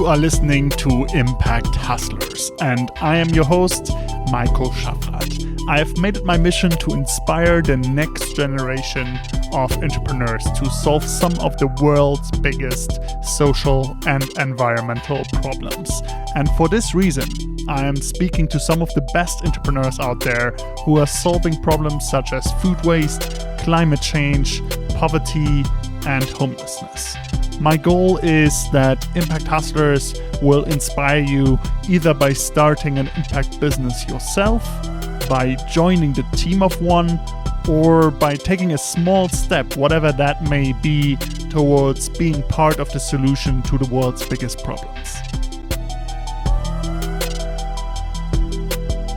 You are listening to Impact Hustlers, and I am your host, Maiko. I have made it my mission to inspire the next generation of entrepreneurs to solve some of the world's biggest social and environmental problems. And for this reason, I am speaking to some of the best entrepreneurs out there who are solving problems such as food waste, climate change, poverty, and homelessness. My goal is that Impact Hustlers will inspire you either by starting an impact business yourself, by joining the team of one, or by taking a small step, whatever that may be, towards being part of the solution to the world's biggest problems.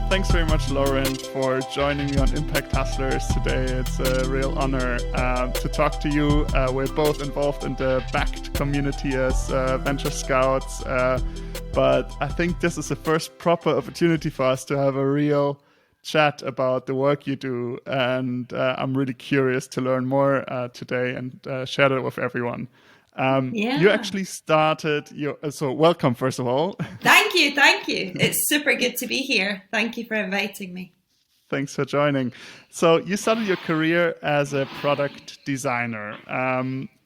Thanks very much, Lauren, for joining me on Impact Hustlers today. It's a real honor to talk to you. We're both involved in the BACT community as Venture Scouts, but I think this is the first proper opportunity for us to have a real chat about the work you do, and I'm really curious to learn more today and share that with everyone. You actually started so welcome, first of all. Thank you. It's super good to be here. Thank you for inviting me. Thanks for joining. So you started your career as a product designer,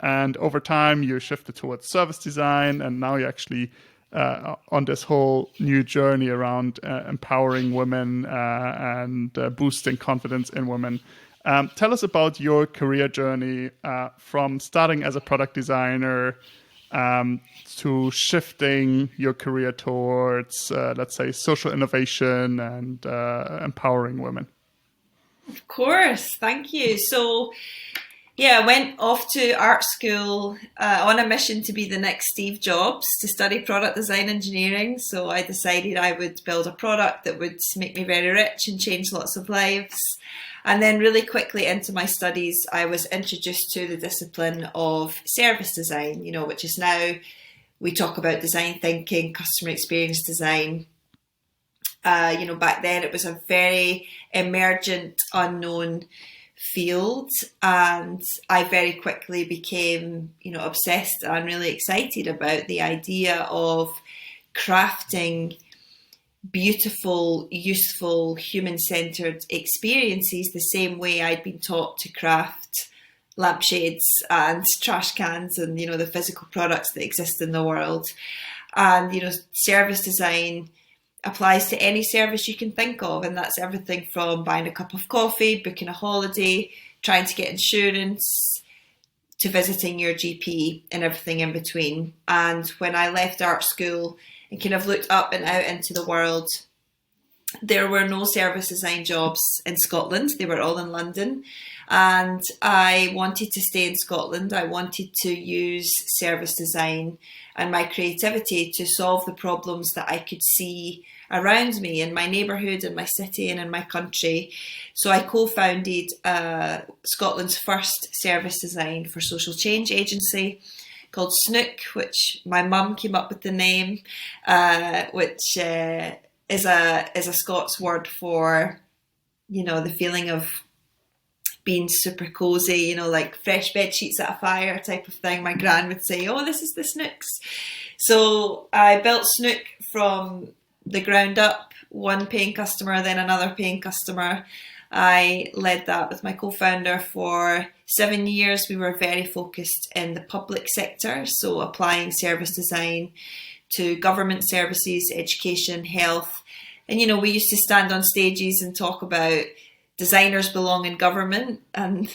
and over time you shifted towards service design, and now you're actually on this whole new journey around empowering women and boosting confidence in women. Tell us about your career journey from starting as a product designer to shifting your career towards, let's say, social innovation and empowering women. Of course, thank you. So, I went off to art school on a mission to be the next Steve Jobs, to study product design engineering. So I decided I would build a product that would make me very rich and change lots of lives. And then really quickly into my studies, I was introduced to the discipline of service design, which is now, we talk about design thinking, customer experience design. Back then it was a very emergent, unknown field, and I very quickly became, obsessed and really excited about the idea of crafting beautiful, useful, human-centered experiences the same way I'd been taught to craft lampshades and trash cans and, the physical products that exist in the world. And, service design applies to any service you can think of, and that's everything from buying a cup of coffee, booking a holiday, trying to get insurance, to visiting your GP and everything in between. And when I left art school and kind of looked up and out into the world, there were no service design jobs in Scotland. They were all in London. And I wanted to stay in Scotland. I wanted to use service design and my creativity to solve the problems that I could see around me in my neighbourhood, in my city and in my country. So I co-founded Scotland's first service design for social change agency called Snook, which my mum came up with the name, which is a Scots word for, the feeling of being super cozy, like fresh bed sheets at a fire type of thing. My gran would say, "Oh, this is the Snooks." So I built Snook from the ground up, one paying customer, then another paying customer. I led that with my co-founder for 7 years. We were very focused in the public sector, so applying service design to government services, education, health. And, we used to stand on stages and talk about designers belong in government, and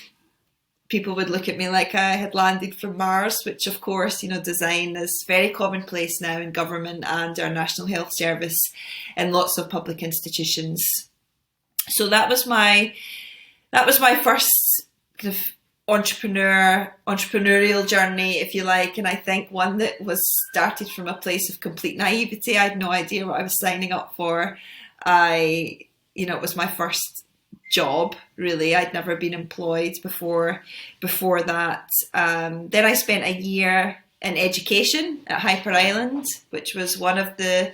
people would look at me like I had landed from Mars, which of course, design is very commonplace now in government and our National Health Service and lots of public institutions. So that was my first kind of entrepreneurial journey, if you like, and I think one that was started from a place of complete naivety. I had no idea what I was signing up for. It was my first job, really. I'd never been employed before that. Then I spent a year in education at Hyper Island, which was one of the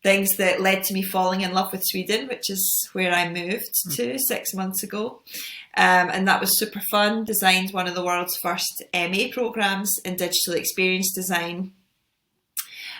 things that led to me falling in love with Sweden, which is where I moved to 6 months ago. And that was super fun. Designed one of the world's first MA programs in digital experience design.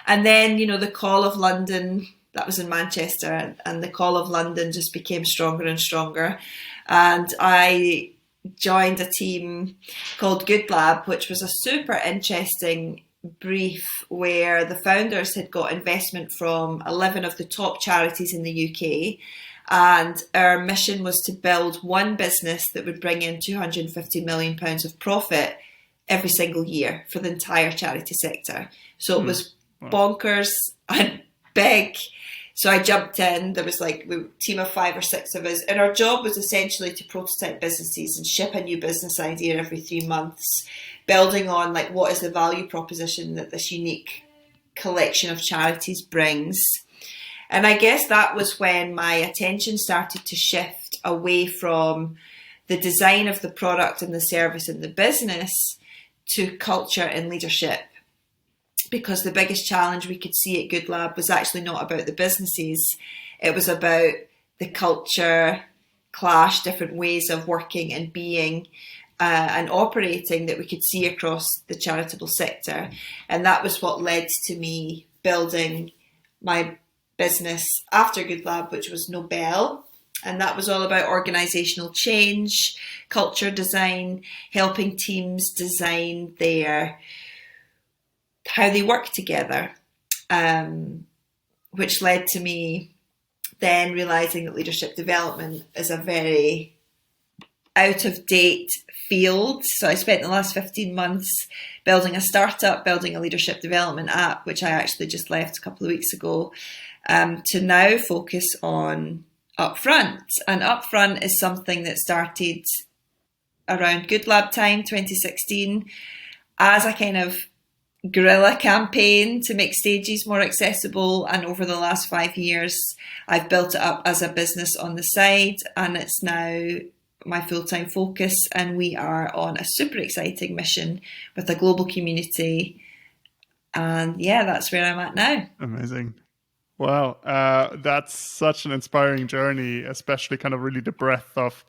And then, the Call of London, that was in Manchester, and the Call of London just became stronger and stronger. And I joined a team called Good Lab, which was a super interesting brief where the founders had got investment from 11 of the top charities in the UK. And our mission was to build one business that would bring in £250 million of profit every single year for the entire charity sector. So it was bonkers and big. So I jumped in. There was a team of 5 or 6 of us. And our job was essentially to prototype businesses and ship a new business idea every 3 months, building on what is the value proposition that this unique collection of charities brings. And I guess that was when my attention started to shift away from the design of the product and the service and the business to culture and leadership. Because the biggest challenge we could see at Good Lab was actually not about the businesses. It was about the culture clash, different ways of working and being and operating that we could see across the charitable sector. And that was what led to me building my business after Good Lab, which was Nobel. And that was all about organizational change, culture design, helping teams design how they work together, which led to me then realizing that leadership development is a very out of date field. So I spent the last 15 months building a startup, building a leadership development app, which I actually just left a couple of weeks ago, to now focus on Upfront. And Upfront is something that started around Good Lab time, 2016, as a kind of guerrilla campaign to make stages more accessible. And over the last 5 years, I've built it up as a business on the side, and it's now my full-time focus. And we are on a super exciting mission with a global community. And yeah, that's where I'm at now. Amazing. Wow. That's such an inspiring journey, especially kind of really the breadth of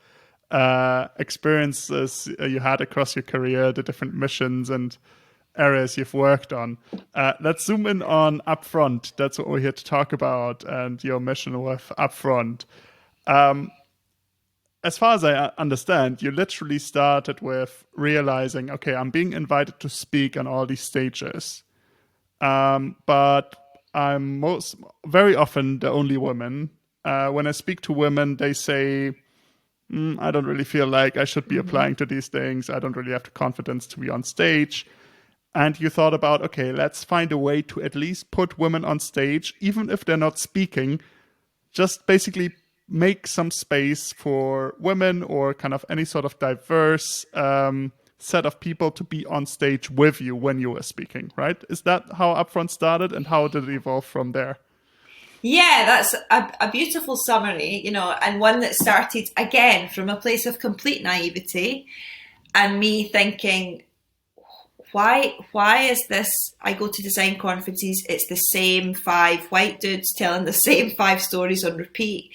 experiences you had across your career, the different missions and areas you've worked on. Let's zoom in on Upfront. That's what we're here to talk about, and your mission with Upfront. As far as I understand, you literally started with realizing, okay, I'm being invited to speak on all these stages, but I'm very often the only woman. When I speak to women, they say, I don't really feel like I should be applying to these things. I don't really have the confidence to be on stage. And you thought about, okay, let's find a way to at least put women on stage, even if they're not speaking, just basically make some space for women or kind of any sort of diverse set of people to be on stage with you when you were speaking, right? Is that how Upfront started, and how did it evolve from there? Yeah, that's a beautiful summary, and one that started, again, from a place of complete naivety and me thinking, why is this? I go to design conferences, it's the same 5 white dudes telling the same 5 stories on repeat.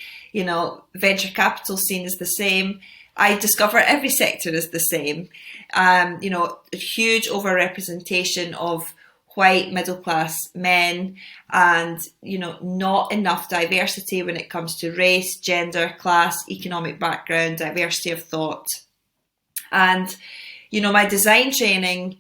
Venture capital scene is the same. I discover every sector is the same. A huge overrepresentation of white middle-class men, and not enough diversity when it comes to race, gender, class, economic background, diversity of thought. And my design training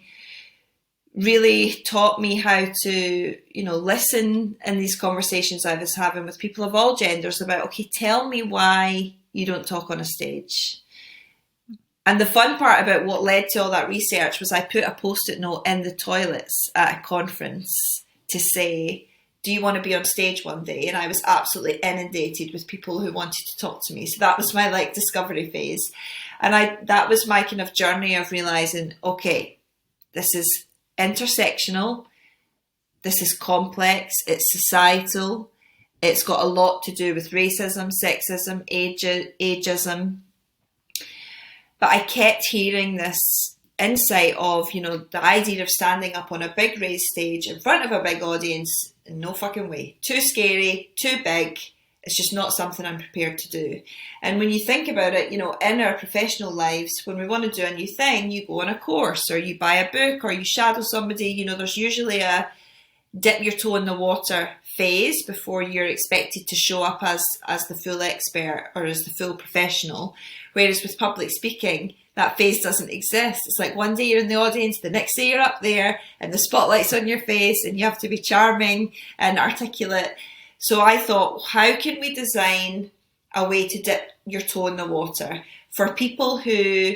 really taught me how to listen in these conversations I was having with people of all genders about, okay, tell me why you don't talk on a stage. And the fun part about what led to all that research was I put a post-it note in the toilets at a conference to say, do you want to be on stage one day? And I was absolutely inundated with people who wanted to talk to me. So that was my discovery phase. And that was my kind of journey of realizing, okay, this is intersectional, this is complex, it's societal, it's got a lot to do with racism, sexism, ageism. But I kept hearing this insight of, the idea of standing up on a big raised stage in front of a big audience, no fucking way. Too scary, too big. It's just not something I'm prepared to do. And when you think about it, in our professional lives, when we want to do a new thing, you go on a course or you buy a book or you shadow somebody, there's usually a dip your toe in the water phase before you're expected to show up as the full expert or as the full professional. Whereas with public speaking, that phase doesn't exist. It's like one day you're in the audience, the next day you're up there and the spotlight's on your face and you have to be charming and articulate. So I thought, how can we design a way to dip your toe in the water for people who,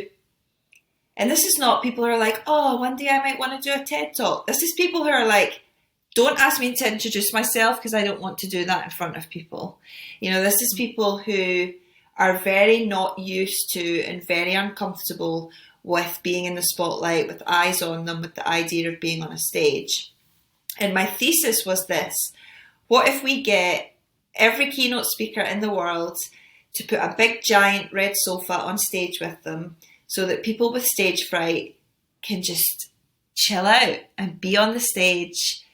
and this is not people who are like, oh, one day I might want to do a TED Talk. This is people who are like, don't ask me to introduce myself because I don't want to do that in front of people. You know, this is people who are very not used to and very uncomfortable with being in the spotlight, with eyes on them, with the idea of being on a stage. And my thesis was this: what if we get every keynote speaker in the world to put a big giant red sofa on stage with them so that people with stage fright can just chill out and be on the stage,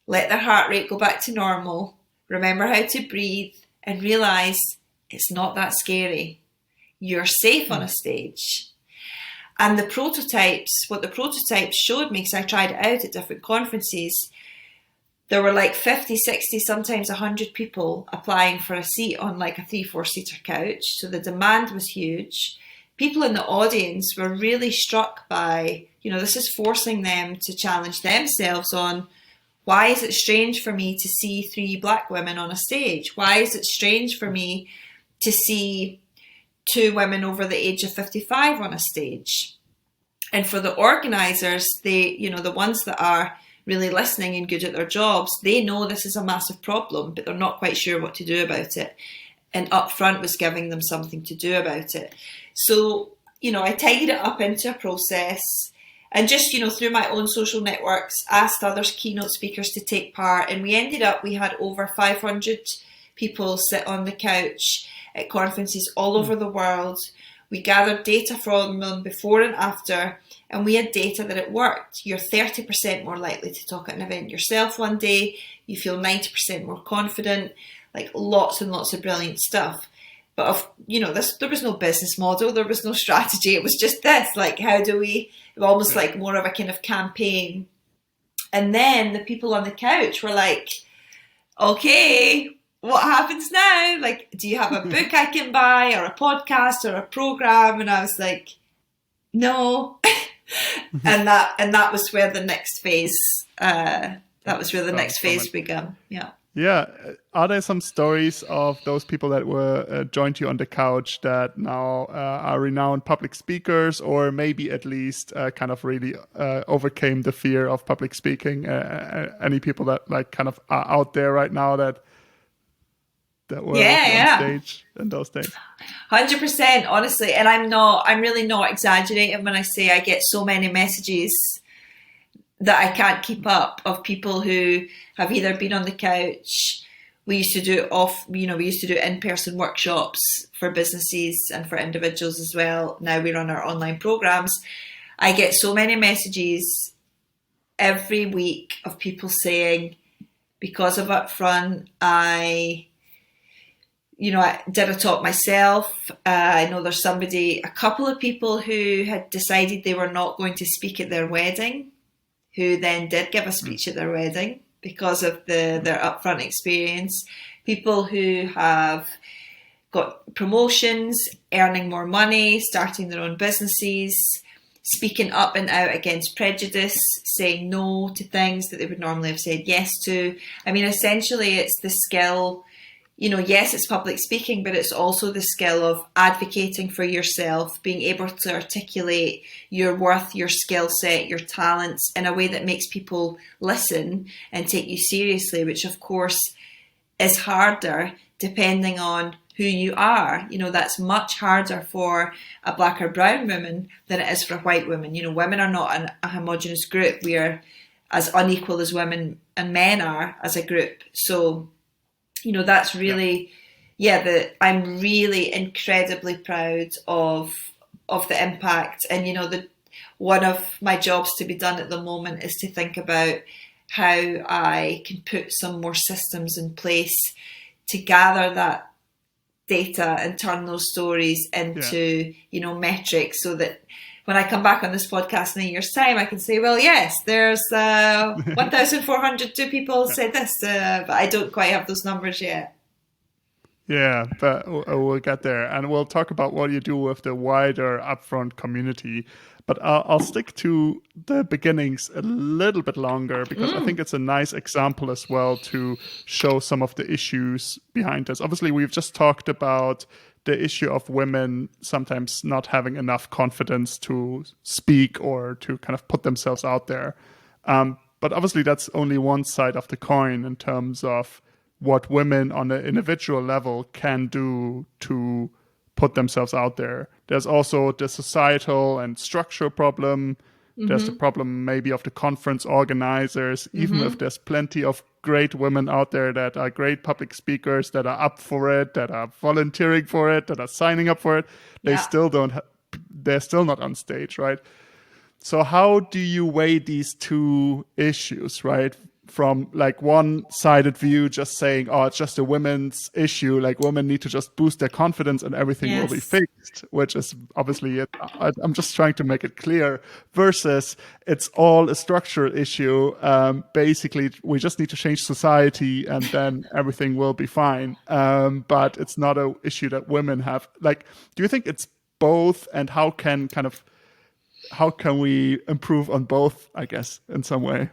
let their heart rate go back to normal, remember how to breathe, and realise it's not that scary. You're safe on a stage. And the prototypes, what the prototypes showed me, because I tried it out at different conferences, there were like 50, 60, sometimes 100 people applying for a seat on like a 3-4 seater couch. So the demand was huge. People in the audience were really struck by, you know, this is forcing them to challenge themselves on, why is it strange for me to see 3 black women on a stage? Why is it strange for me to see 2 women over the age of 55 on a stage? And for the organisers, they, you know, the ones that are really listening and good at their jobs, they know this is a massive problem, but they're not quite sure what to do about it. And Upfront was giving them something to do about it. So, you know, I tidied it up into a process and just, you know, through my own social networks, asked other keynote speakers to take part. And we had over 500 people sit on the couch at conferences all over the world. We gathered data from them before and after, and we had data that it worked. You're 30% more likely to talk at an event yourself one day. You feel 90% more confident, like lots and lots of brilliant stuff. But, you know, there was no business model, there was no strategy. It was just this, like, how do we, almost like more of a kind of campaign. And then the people on the couch were like, okay, what happens now? Like, do you have a book I can buy or a podcast or a program? And I was like, no. and that was where the next phase, began. Yeah. Yeah. Are there some stories of those people that were joined you on the couch that now are renowned public speakers, or maybe at least kind of really overcame the fear of public speaking? Any people that like kind of are out there right now that were on stage in those days? 100%, honestly. And I'm really not exaggerating when I say I get so many messages that I can't keep up of people who have either been on the couch. We used to do in-person workshops for businesses and for individuals as well. Now we run our online programs. I get so many messages every week of people saying, because of Upfront, I did a talk myself. I know there's a couple of people who had decided they were not going to speak at their wedding, who then did give a speech at their wedding because of their Upfront experience. People who have got promotions, earning more money, starting their own businesses, speaking up and out against prejudice, saying no to things that they would normally have said yes to. I mean, essentially it's the skill, yes, it's public speaking, but it's also the skill of advocating for yourself, being able to articulate your worth, your skill set, your talents in a way that makes people listen and take you seriously, which of course is harder depending on who you are. That's much harder for a black or brown woman than it is for a white woman. Women are not a homogenous group. We are as unequal as women and men are as a group. So that's really, I'm really incredibly proud of the impact. And, one of my jobs to be done at the moment is to think about how I can put some more systems in place to gather that data and turn those stories into, metrics, so that when I come back on this podcast in a year's time, I can say, well, yes, there's 1,402 people said this, but I don't quite have those numbers yet. Yeah, but we'll get there. And we'll talk about what you do with the wider Upfront community. But I'll stick to the beginnings a little bit longer, because I think it's a nice example as well to show some of the issues behind this. Obviously, we've just talked about the issue of women sometimes not having enough confidence to speak or to kind of put themselves out there. But obviously, that's only one side of the coin in terms of what women on an individual level can do to put themselves out there. There's also the societal and structural problem. There's the problem maybe of the conference organizers, even if there's plenty of great women out there that are great public speakers, that are up for it, that are volunteering for it, that are signing up for it. They still they're still not on stage, right? So how do you weigh these two issues, right? From like one-sided view, just saying, oh, it's just a women's issue, like women need to just boost their confidence and everything will be fixed, which is obviously it. I'm just trying to make it clear, versus it's all a structural issue. Basically, we just need to change society and then everything will be fine. But it's not an issue that women have. Like, do you think it's both, and how can we improve on both, I guess, in some way?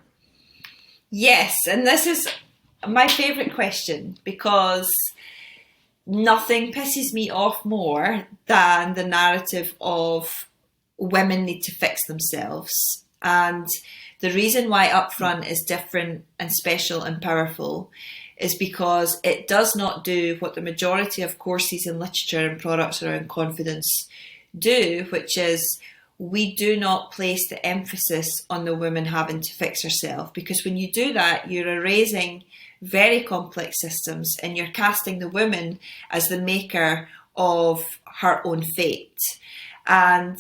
Yes, and this is my favourite question, because nothing pisses me off more than the narrative of women need to fix themselves. And the reason why Upfront is different and special and powerful is because it does not do what the majority of courses in literature and products around confidence do, which is we do not place the emphasis on the woman having to fix herself, because when you do that, you're erasing very complex systems and you're casting the woman as the maker of her own fate. And,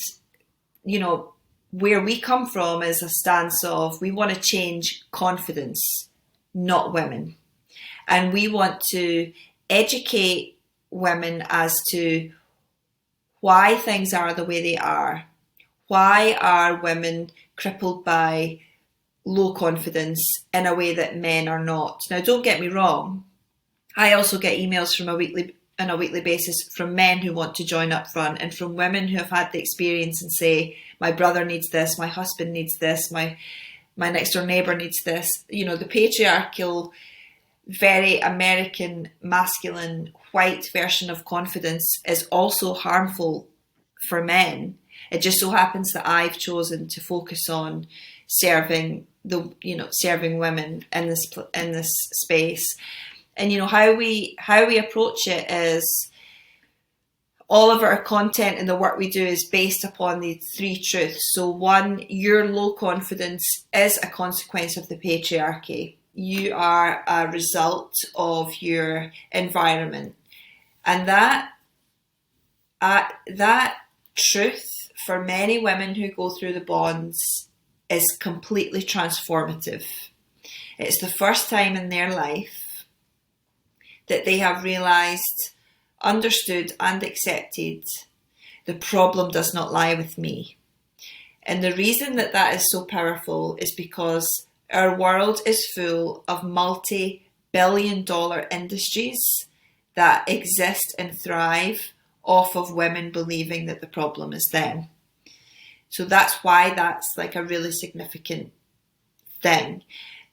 where we come from is a stance of we want to change confidence, not women. And we want to educate women as to why things are the way they are. Why are women crippled by low confidence in a way that men are not? Now, don't get me wrong. I also get emails on a weekly basis from men who want to join Upfront, and from women who have had the experience and say, my brother needs this, my husband needs this, my next door neighbour needs this. The patriarchal, very American, masculine, white version of confidence is also harmful for men. It just so happens that I've chosen to focus on serving women in this space. And how we approach it is all of our content and the work we do is based upon the three truths. So one, your low confidence is a consequence of the patriarchy. You are a result of your environment. And that truth for many women who go through the bonds is completely transformative. It's the first time in their life that they have realised, understood and accepted the problem does not lie with me. And the reason that is so powerful is because our world is full of multi-billion-dollar industries that exist and thrive off of women believing that the problem is them. So that's why that's like a really significant thing.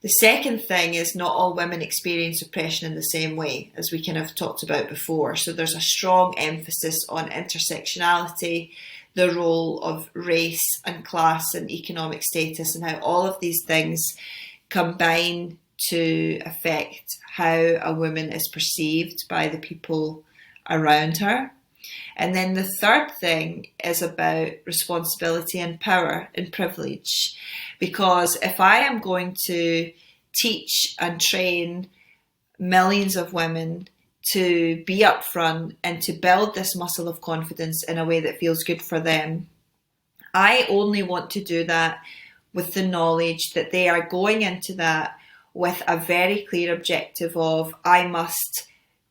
The second thing is not all women experience oppression in the same way, as we kind of talked about before. So there's a strong emphasis on intersectionality, the role of race and class and economic status, and how all of these things combine to affect how a woman is perceived by the people around her. And then the third thing is about responsibility and power and privilege. Because if I am going to teach and train millions of women to be upfront and to build this muscle of confidence in a way that feels good for them, I only want to do that with the knowledge that they are going into that with a very clear objective of, I must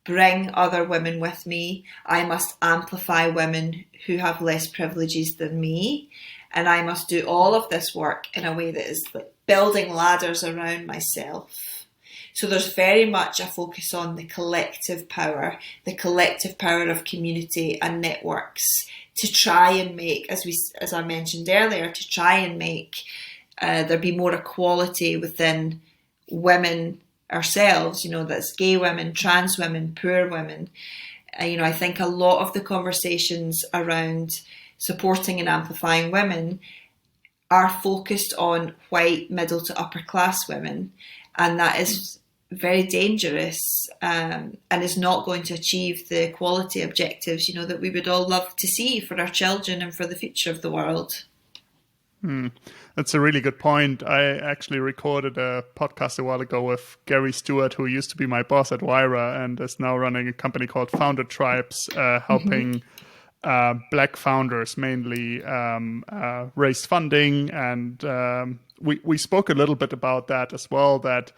bring other women with me. I must amplify women who have less privileges than me. And I must do all of this work in a way that is like building ladders around myself. So there's very much a focus on the collective power of community and networks to try and make, as I mentioned earlier, to try and make there be more equality within women ourselves, that's gay women, trans women, poor women. I think a lot of the conversations around supporting and amplifying women are focused on white, middle to upper class women. And that is very dangerous and is not going to achieve the equality objectives, that we would all love to see for our children and for the future of the world. That's a really good point. I actually recorded a podcast a while ago with Gary Stewart, who used to be my boss at Wyra and is now running a company called Founder Tribes, helping Black founders mainly raise funding. And we spoke a little bit about that as well, that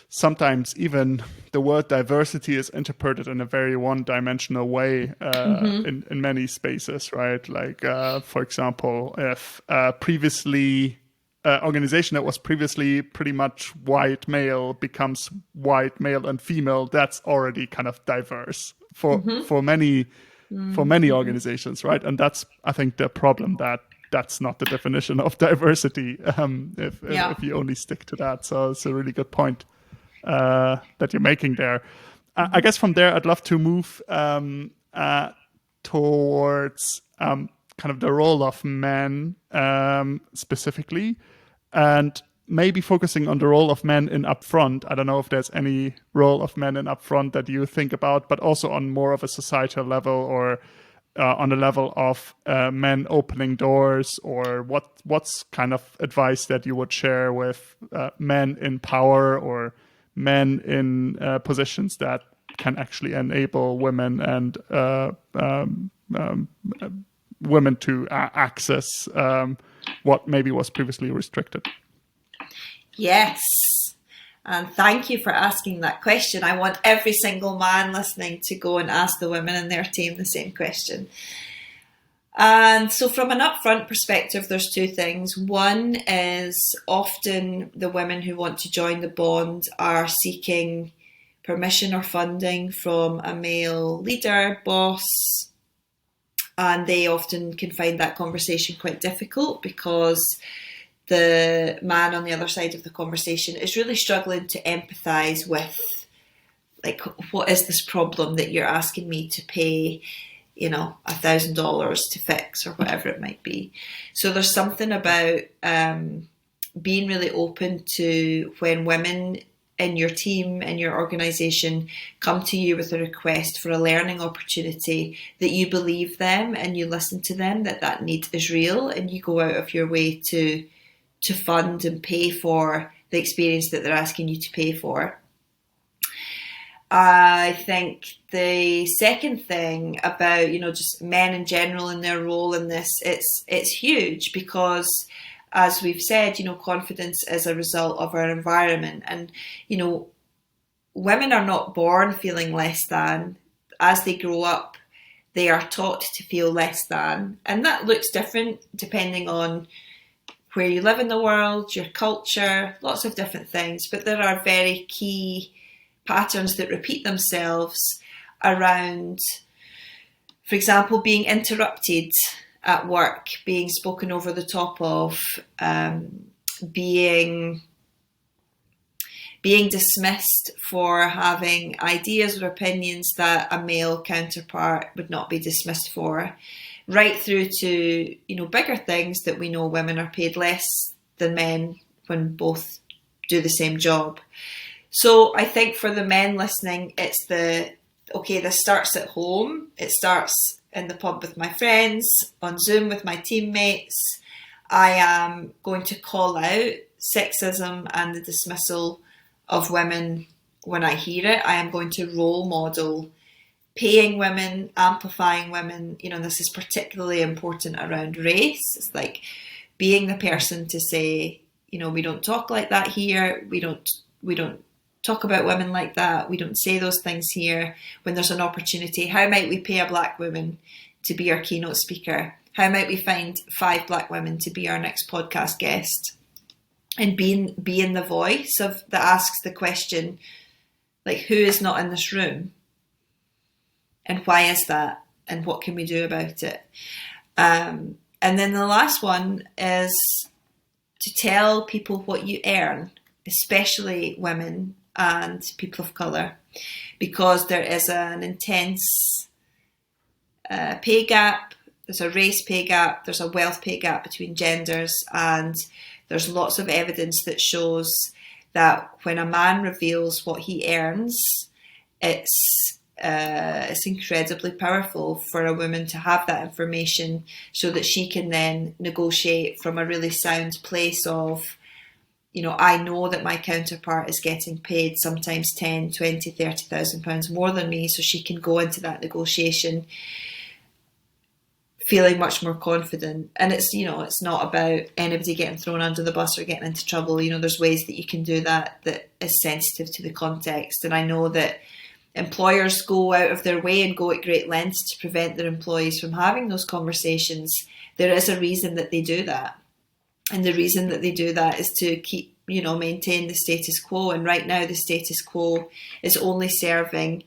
sometimes even the word diversity is interpreted in a very one-dimensional way in many spaces, right? Like, for example, if previously organization that was previously pretty much white male becomes white male and female, that's already kind of diverse for many organizations, right? And that's, I think, the problem, that that's not the definition of diversity if you only stick to that. So it's a really good point that you're making there. I guess from there, I'd love to move towards kind of the role of men specifically, and maybe focusing on the role of men in Upfront. I don't know if there's any role of men in Upfront that you think about, but also on more of a societal level, or on the level of men opening doors, or what's kind of advice that you would share with men in power or men in positions that can actually enable women and women to access what maybe was previously restricted. Yes. And thank you for asking that question. I want every single man listening to go and ask the women in their team the same question. And so from an Upfront perspective, there's two things. One is often the women who want to join the bond are seeking permission or funding from a male leader, boss, and they often can find that conversation quite difficult because the man on the other side of the conversation is really struggling to empathise with, like, what is this problem that you're asking me to pay $1,000 to fix, or whatever it might be. So there's something about being really open to when women in your team, in your organisation, come to you with a request for a learning opportunity, that you believe them and you listen to them, that need is real, and you go out of your way to fund and pay for the experience that they're asking you to pay for. I think the second thing about, just men in general and their role in this, it's huge because, as we've said, confidence is a result of our environment. And, women are not born feeling less than. As they grow up, they are taught to feel less than. And that looks different depending on where you live in the world, your culture, lots of different things. But there are very key patterns that repeat themselves around, for example, being interrupted at work, being spoken over the top of, being dismissed for having ideas or opinions that a male counterpart would not be dismissed for, right through to, bigger things that we know women are paid less than men when both do the same job. So I think for the men listening, it's this starts at home. It starts in the pub with my friends, on Zoom with my teammates. I am going to call out sexism and the dismissal of women when I hear it. I am going to role model paying women, amplifying women. This is particularly important around race. It's like being the person to say, we don't talk like that here. We don't talk about women like that. We don't say those things here when there's an opportunity. How might we pay a black woman to be our keynote speaker? How might we find 5 black women to be our next podcast guest? And being the voice of that asks the question, like, who is not in this room? And why is that? And what can we do about it? And then the last one is to tell people what you earn, especially women and people of colour, because there is an intense pay gap. There's a race pay gap. There's a wealth pay gap between genders, and there's lots of evidence that shows that when a man reveals what he earns, it's incredibly powerful for a woman to have that information so that she can then negotiate from a really sound place of, I know that my counterpart is getting paid sometimes 10, 20, 30,000 pounds more than me, so she can go into that negotiation feeling much more confident. And it's not about anybody getting thrown under the bus or getting into trouble. There's ways that you can do that is sensitive to the context. And I know that employers go out of their way and go at great lengths to prevent their employees from having those conversations. There is a reason that they do that. And the reason that they do that is to keep, maintain the status quo. And right now the status quo is only serving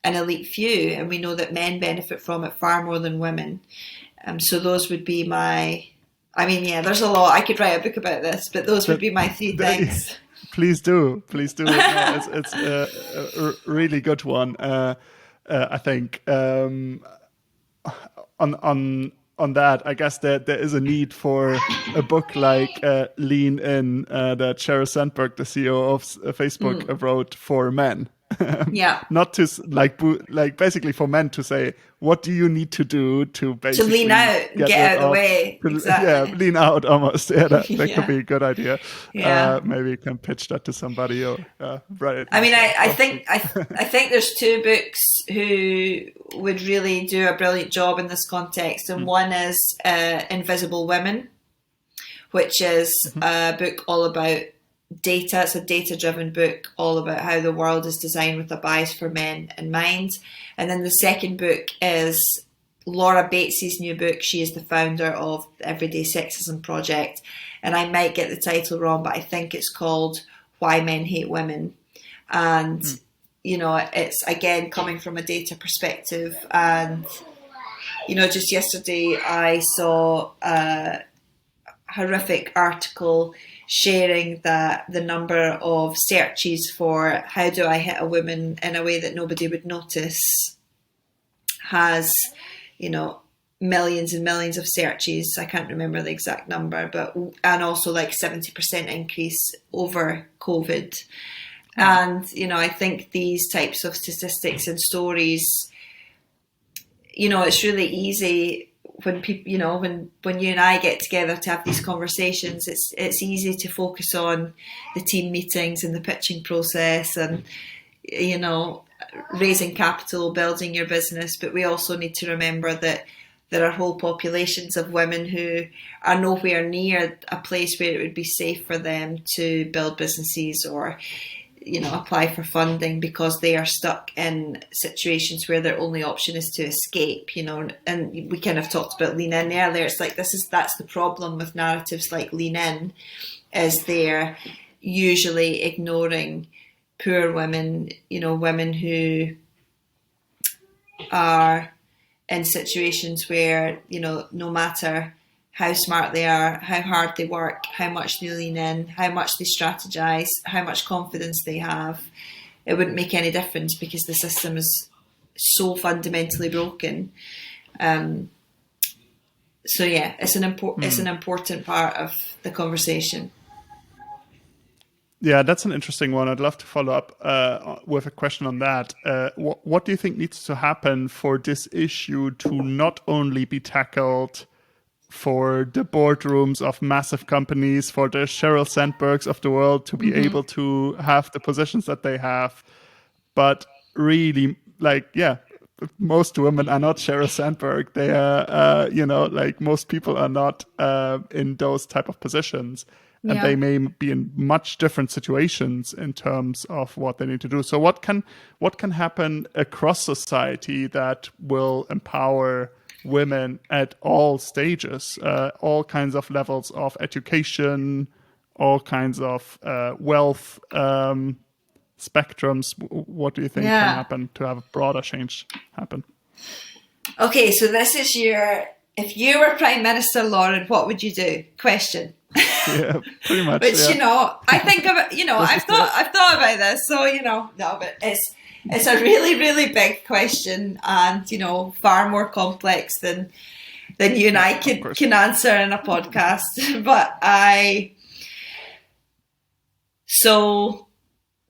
an elite few. And we know that men benefit from it far more than women. So those would be there's a lot. I could write a book about this, but those would be my 3 things. Please do. No, it's a really good one. I think on that, I guess there is a need for a book like Lean In that Sheryl Sandberg, the CEO of Facebook, wrote for men. Yeah. Not to basically for men to say, what do you need to do to basically lean out, get out of the way. Exactly. Yeah, lean out almost. Yeah, that Yeah. could be a good idea. Yeah. Maybe you can pitch that to somebody or write it. I think there's 2 books who would really do a brilliant job in this context, and one is Invisible Women, which is a book all about data. It's a data-driven book all about how the world is designed with a bias for men in mind. And then the second book is Laura Bates's new book. She is the founder of the Everyday Sexism Project. And I might get the title wrong, but I think it's called Why Men Hate Women. And, it's, again, coming from a data perspective. And, just yesterday I saw a horrific article sharing that the number of searches for how do I hit a woman in a way that nobody would notice has, millions and millions of searches. I can't remember the exact number, and also like 70% increase over COVID. And, I think these types of statistics and stories, it's really easy when people, when you and I get together to have these conversations, it's easy to focus on the team meetings and the pitching process and, raising capital, building your business. But we also need to remember that there are whole populations of women who are nowhere near a place where it would be safe for them to build businesses or, apply for funding because they are stuck in situations where their only option is to escape, and we kind of talked about Lean In earlier. It's like that's the problem with narratives like Lean In, is they're usually ignoring poor women, women who are in situations where, no matter how smart they are, how hard they work, how much they lean in, how much they strategize, how much confidence they have, it wouldn't make any difference because the system is so fundamentally broken. So yeah, it's an important part of the conversation. Yeah, that's an interesting one. I'd love to follow up with a question on that. What do you think needs to happen for this issue to not only be tackled for the boardrooms of massive companies, for the Sheryl Sandbergs of the world to be able to have the positions that they have, but really, most women are not Sheryl Sandberg. They are, most people are not in those type of positions. and they may be in much different situations in terms of what they need to do. So what can happen across society that will empower women at all stages, all kinds of levels of education, all kinds of wealth spectrums? What do you think can happen to have a broader change happen? Okay, so this is if you were Prime Minister, Lauren, what would you do? Question. Yeah, pretty much. Which, I think of it, I've thought about this. So, no, but it's a really, really big question, and, far more complex than you and I can answer in a podcast. But so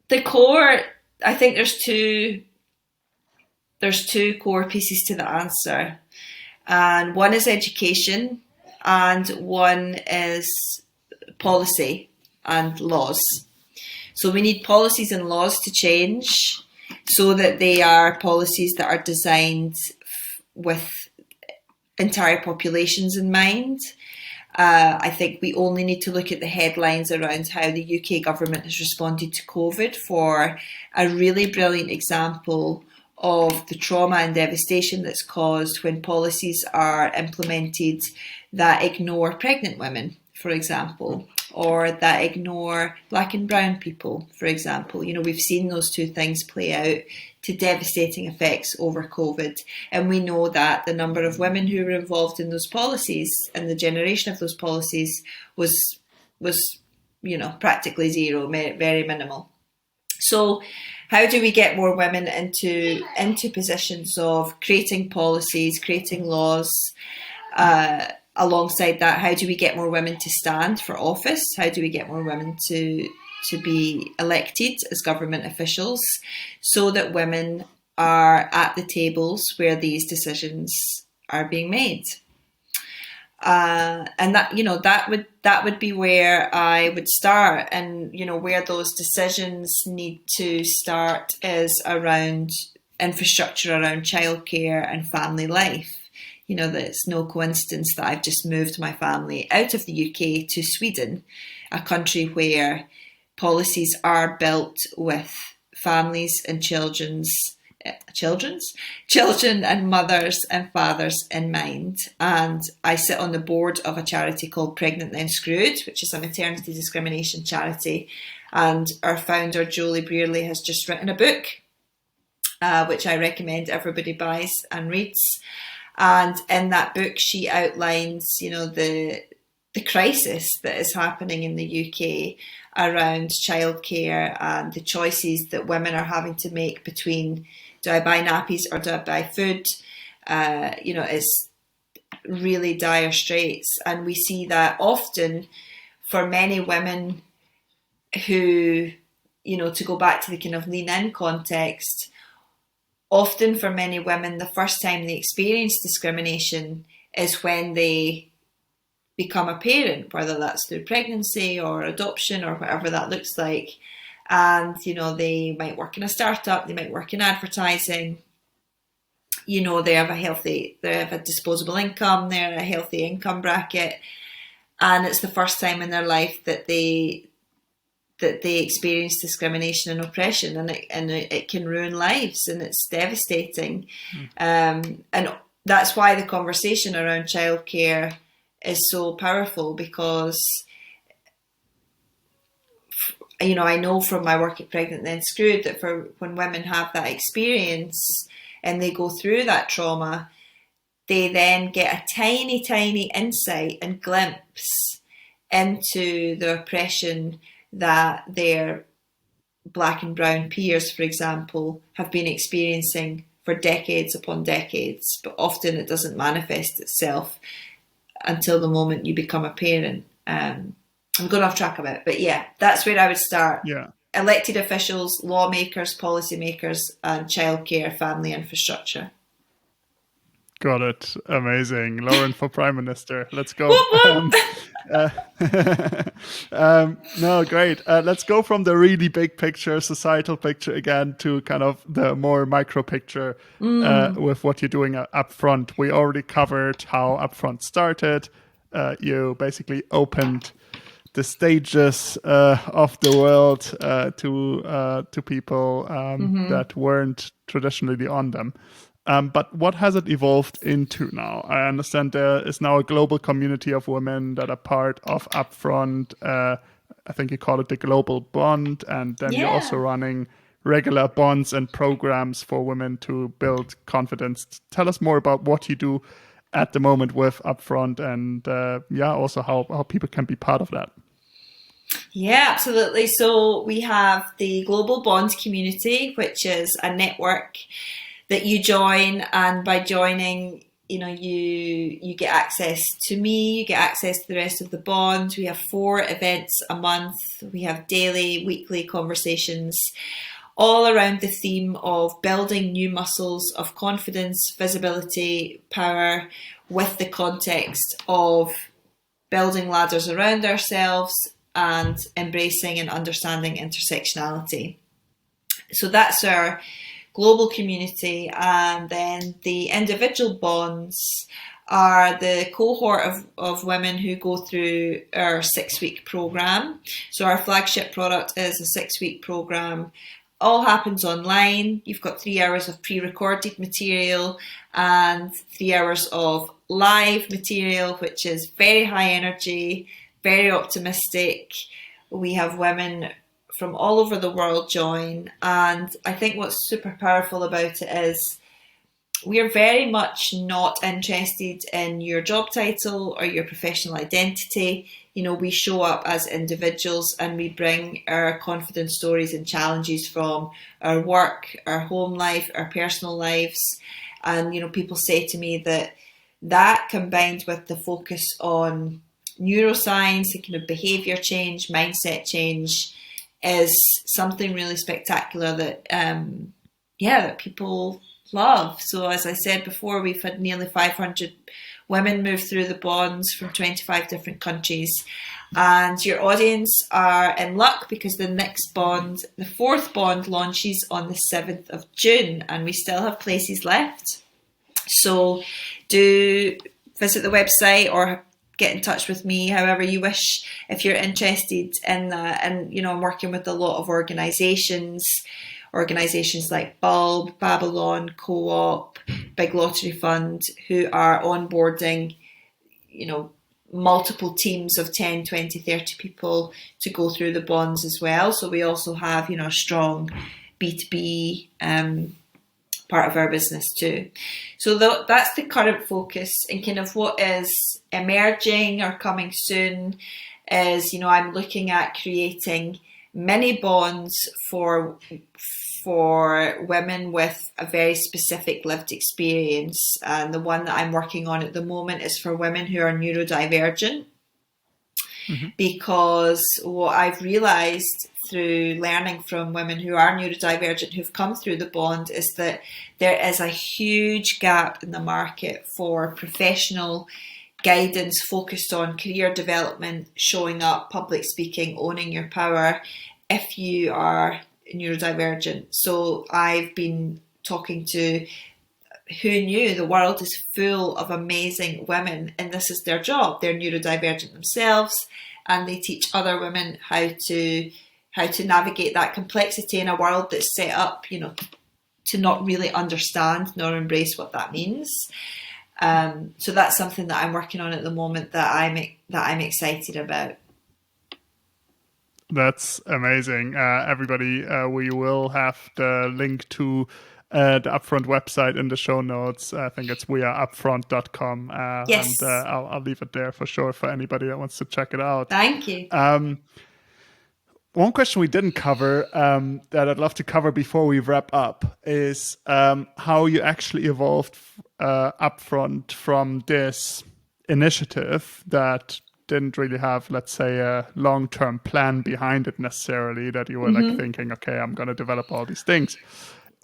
the core, I think there's two core pieces to the answer. And one is education, and one is policy and laws. So we need policies and laws to change so that they are policies that are designed with entire populations in mind. I think we only need to look at the headlines around how the UK government has responded to COVID for a really brilliant example of the trauma and devastation that's caused when policies are implemented that ignore pregnant women, for example, or that ignore Black and brown people, for example. We've seen those two things play out to devastating effects over COVID. And we know that the number of women who were involved in those policies and the generation of those policies was practically zero, very minimal. So how do we get more women into positions of creating policies, creating laws? Alongside that, how do we get more women to stand for office? How do we get more women to be elected as government officials so that women are at the tables where these decisions are being made? And that would be where I would start, and where those decisions need to start is around infrastructure, around childcare and family life. That it's no coincidence that I've just moved my family out of the UK to Sweden, a country where policies are built with families and children and mothers and fathers in mind. And I sit on the board of a charity called Pregnant Then Screwed, which is a maternity discrimination charity. And our founder, Jolie Brearley, has just written a book, which I recommend everybody buys and reads. And in that book, she outlines, the crisis that is happening in the UK around childcare and the choices that women are having to make between, do I buy nappies or do I buy food? It's really dire straits. And we see that often for many women who, to go back to the kind of lean in context, often for many women, the first time they experience discrimination is when they become a parent, whether that's through pregnancy or adoption or whatever that looks like. And, they might work in a startup, they might work in advertising, they have a disposable income, they're in a healthy income bracket. And it's the first time in their life that they experience discrimination and oppression, and it can ruin lives, and it's devastating. And that's why the conversation around childcare is so powerful, because I know from my work at Pregnant Then Screwed that for when women have that experience and they go through that trauma, they then get a tiny, tiny insight and glimpse into the oppression that their Black and brown peers, for example, have been experiencing for decades upon decades, but often it doesn't manifest itself until the moment you become a parent. I'm going off track a bit, but yeah, that's where I would start. Yeah. Elected officials, lawmakers, policymakers, and childcare, family infrastructure. Got it. Amazing. Lauren for Prime Minister. Let's go. No, great. Let's go from the really big picture, societal picture again, to kind of the more micro picture with what you're doing up front. We already covered how Upfront started. You basically opened the stages of the world to people that weren't traditionally on them. But what has it evolved into now? I understand there is now a global community of women that are part of Upfront. I think you call it the Global Bond, and then you're also running regular bonds and programs for women to build confidence. Tell us more about what you do at the moment with Upfront, and also how people can be part of that. Yeah, absolutely. So we have the Global Bonds community, which is a network that you join, and by joining, you get access to me, you get access to the rest of the bonds. We have 4 events a month. We have daily, weekly conversations all around the theme of building new muscles of confidence, visibility, power, with the context of building ladders around ourselves and embracing and understanding intersectionality. So that's our global community, and then the individual bonds are the cohort of women who go through our 6-week program. So our flagship product is a 6-week program. All happens online. You've got 3 hours of pre-recorded material and 3 hours of live material, which is very high energy, very optimistic. We have women from all over the world join, and I think what's super powerful about it is we're very much not interested in your job title or your professional identity. We show up as individuals, and we bring our confidence stories and challenges from our work, our home life, our personal lives. And people say to me that combined with the focus on neuroscience, the kind of behavior change, mindset change, is something really spectacular that that people love. So as I said before, we've had nearly 500 women move through the bonds from 25 different countries, and your audience are in luck because the next bond, the 4th bond, launches on the 7th of June, and we still have places left. So do visit the website or get in touch with me however you wish if you're interested in that. And I'm working with a lot of organizations like Bulb, Babylon, Co-op, Big Lottery Fund, who are onboarding multiple teams of 10, 20, 30 people to go through the bonds as well. So we also have a strong B2B part of our business too. So that's the current focus, and kind of what is emerging or coming soon is, I'm looking at creating mini bonds for women with a very specific lived experience. And the one that I'm working on at the moment is for women who are neurodivergent. Because what I've realised through learning from women who are neurodivergent who've come through the bond is that there is a huge gap in the market for professional guidance focused on career development, showing up, public speaking, owning your power if you are neurodivergent. So I've been talking to who knew the world is full of amazing women, and this is their job. They're neurodivergent themselves, and they teach other women how to navigate that complexity in a world that's set up, to not really understand nor embrace what that means. So that's something that I'm working on at the moment that I'm excited about. That's amazing. Everybody, we will have the link to the Upfront website in the show notes. I think it's weareupfront.com. Yes. And I'll leave it there for sure for anybody that wants to check it out. Thank you. One question we didn't cover that I'd love to cover before we wrap up is how you actually evolved Upfront from this initiative that didn't really have, let's say, a long-term plan behind it necessarily, that you were like thinking, okay, I'm going to develop all these things,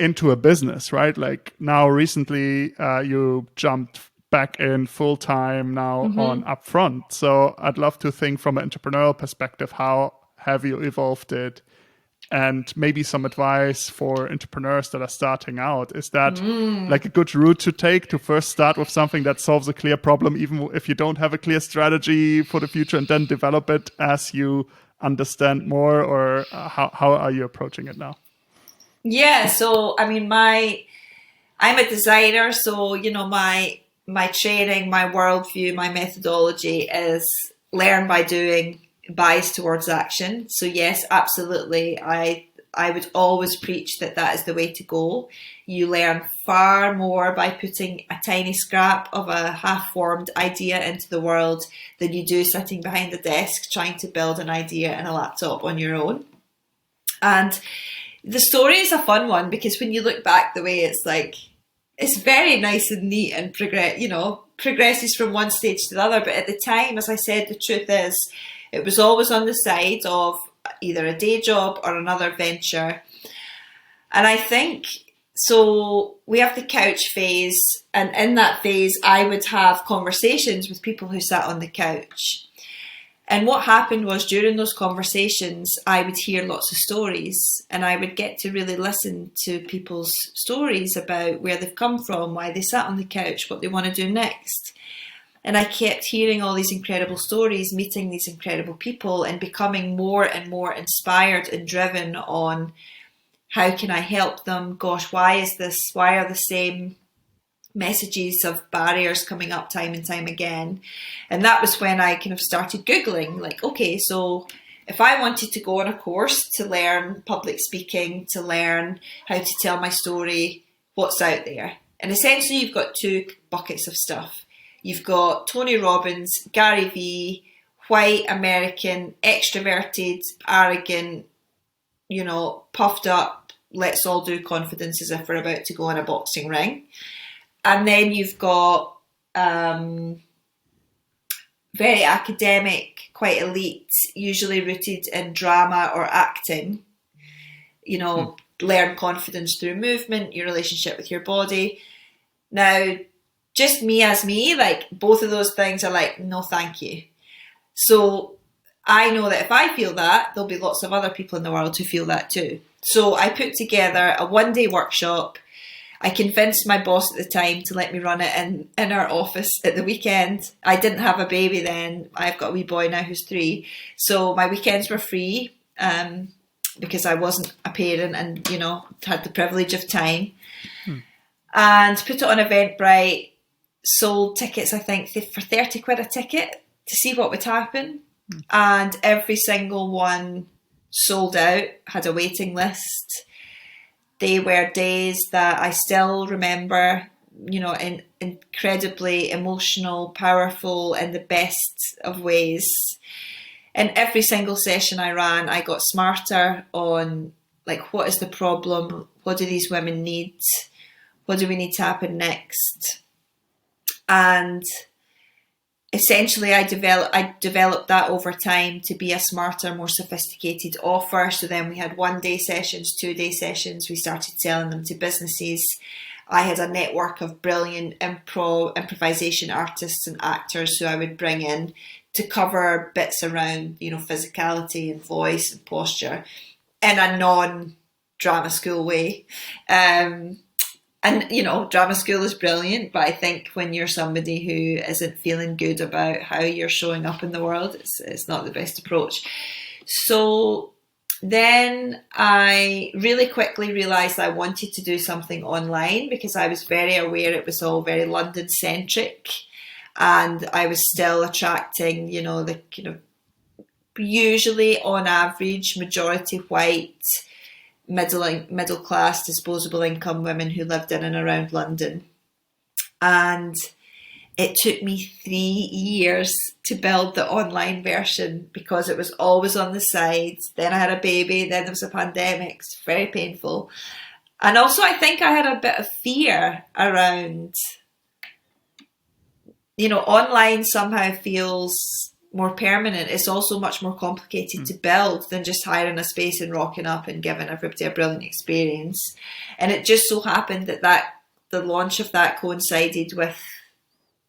into a business, right? Like now recently you jumped back in full-time now on Upfront. So I'd love to think from an entrepreneurial perspective, how have you evolved it and maybe some advice for entrepreneurs that are starting out. Is that like a good route to take, to first start with something that solves a clear problem, even if you don't have a clear strategy for the future, and then develop it as you understand more? Or how are you approaching it now? Yeah, so I mean, I'm a designer, so my training, my worldview, my methodology is learn by doing, bias towards action. So yes, absolutely, I would always preach that is the way to go. You learn far more by putting a tiny scrap of a half-formed idea into the world than you do sitting behind the desk trying to build an idea in a laptop on your own. And the story is a fun one because when you look back the way it's very nice and neat and progresses from one stage to the other. But at the time, as I said, the truth is it was always on the side of either a day job or another venture. And I think, so we have the couch phase, and in that phase, I would have conversations with people who sat on the couch. And what happened was during those conversations, I would hear lots of stories, and I would get to really listen to people's stories about where they've come from, why they sat on the couch, what they want to do next. And I kept hearing all these incredible stories, meeting these incredible people, and becoming more and more inspired and driven on how can I help them? Gosh, why are the same messages of barriers coming up time and time again? And that was when I kind of started Googling, like, okay, so if I wanted to go on a course to learn public speaking, to learn how to tell my story, what's out there? And essentially you've got two buckets of stuff. You've got Tony Robbins, Gary Vee, white, American, extroverted, arrogant, puffed up, let's all do confidence as if we're about to go in a boxing ring. And then you've got very academic, quite elite, usually rooted in drama or acting. Learn confidence through movement, your relationship with your body. Now, just me as me, like both of those things are like, no, thank you. So I know that if I feel that, there'll be lots of other people in the world who feel that too. So I put together a one-day workshop. I convinced my boss at the time to let me run it in our office at the weekend. I didn't have a baby then. I've got a wee boy now who's 3. So my weekends were free because I wasn't a parent and, had the privilege of time. And put it on Eventbrite, sold tickets, I think, for 30 quid a ticket to see what would happen. And every single one sold out, had a waiting list. They were days that I still remember, incredibly emotional, powerful, in the best of ways. And every single session I ran, I got smarter on, like, what is the problem? What do these women need? What do we need to happen next? And essentially, I developed that over time to be a smarter, more sophisticated offer. So then we had 1-day sessions, 2-day sessions. We started selling them to businesses. I had a network of brilliant improvisation artists and actors who I would bring in to cover bits around, physicality and voice and posture in a non-drama school way. And, drama school is brilliant, but I think when you're somebody who isn't feeling good about how you're showing up in the world, it's not the best approach. So then I really quickly realised I wanted to do something online because I was very aware it was all very London-centric, and I was still attracting, usually on average, majority white, middle class, disposable income women who lived in and around London. And it took me 3 years to build the online version because it was always on the side. Then I had a baby, then there was a pandemic. It's very painful. And also I think I had a bit of fear around, online somehow feels more permanent. It's also much more complicated to build than just hiring a space and rocking up and giving everybody a brilliant experience. And it just so happened that the launch of that coincided with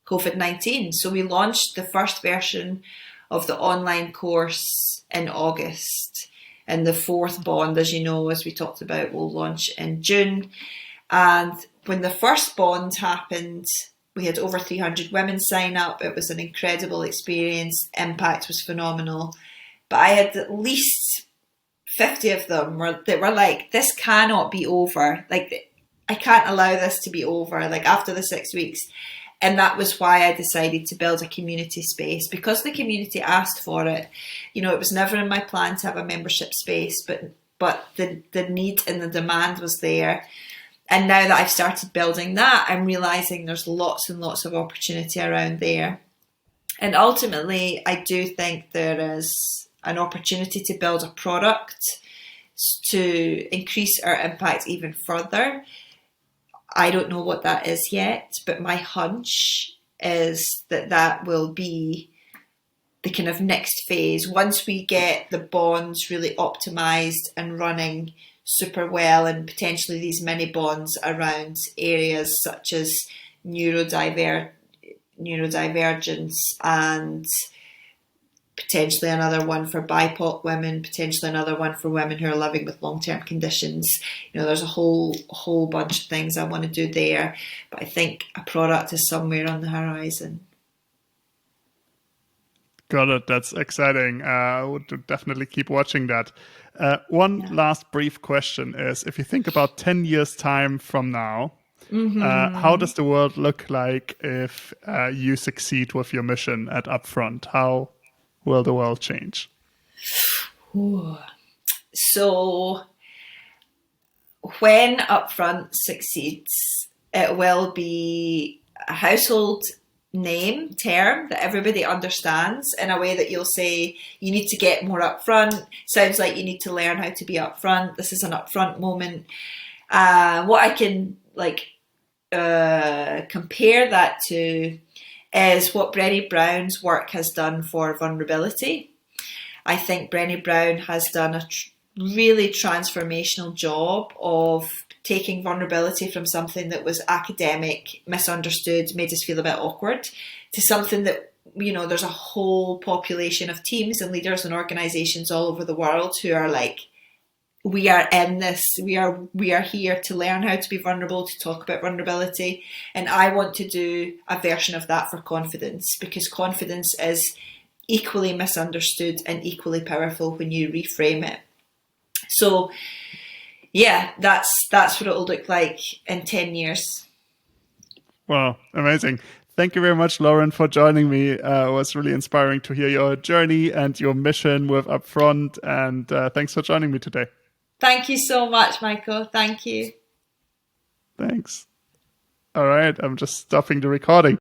COVID-19. So we launched the first version of the online course in August. And the fourth bond, as you know, as we talked about, will launch in June. And when the first bond happened, we had over 300 women sign up. It was an incredible experience. Impact was phenomenal. But I had at least 50 of them that were like, this cannot be over. Like, I can't allow this to be over, like after the 6 weeks. And that was why I decided to build a community space, because the community asked for it. You know, it was never in my plan to have a membership space, but the need and the demand was there. And now that I've started building that, I'm realizing there's lots and lots of opportunity around there. And ultimately, I do think there is an opportunity to build a product to increase our impact even further. I don't know what that is yet, but my hunch is that that will be the kind of next phase. Once we get the bonds really optimized and running super well, and potentially these mini bonds around areas such as neurodivergence and potentially another one for BIPOC women, potentially another one for women who are living with long-term conditions. You know, there's a whole bunch of things I want to do there, but I think a product is somewhere on the horizon. Got it. That's exciting. I would definitely keep watching that. One last brief question is, if you think about 10 years time from now, how does the world look like if you succeed with your mission at Upfront? How will the world change? Ooh. So when Upfront succeeds, it will be a household name term that everybody understands in a way that you'll say, you need to get more upfront. Sounds like you need to learn how to be upfront. This is an upfront moment. What I can compare that to is what Brené Brown's work has done for vulnerability. I think Brené Brown has done a really transformational job of taking vulnerability from something that was academic, misunderstood, made us feel a bit awkward, to something that, you know, there's a whole population of teams and leaders and organizations all over the world who are like, we are in this, we are here to learn how to be vulnerable, to talk about vulnerability. And I want to do a version of that for confidence, because confidence is equally misunderstood and equally powerful when you reframe it. So yeah, that's what it'll look like in 10 years. Wow, amazing. Thank you very much, Lauren, for joining me. It was really inspiring to hear your journey and your mission with Upfront. And thanks for joining me today. Thank you so much, Maiko. Thank you. Thanks. All right, I'm just stopping the recording.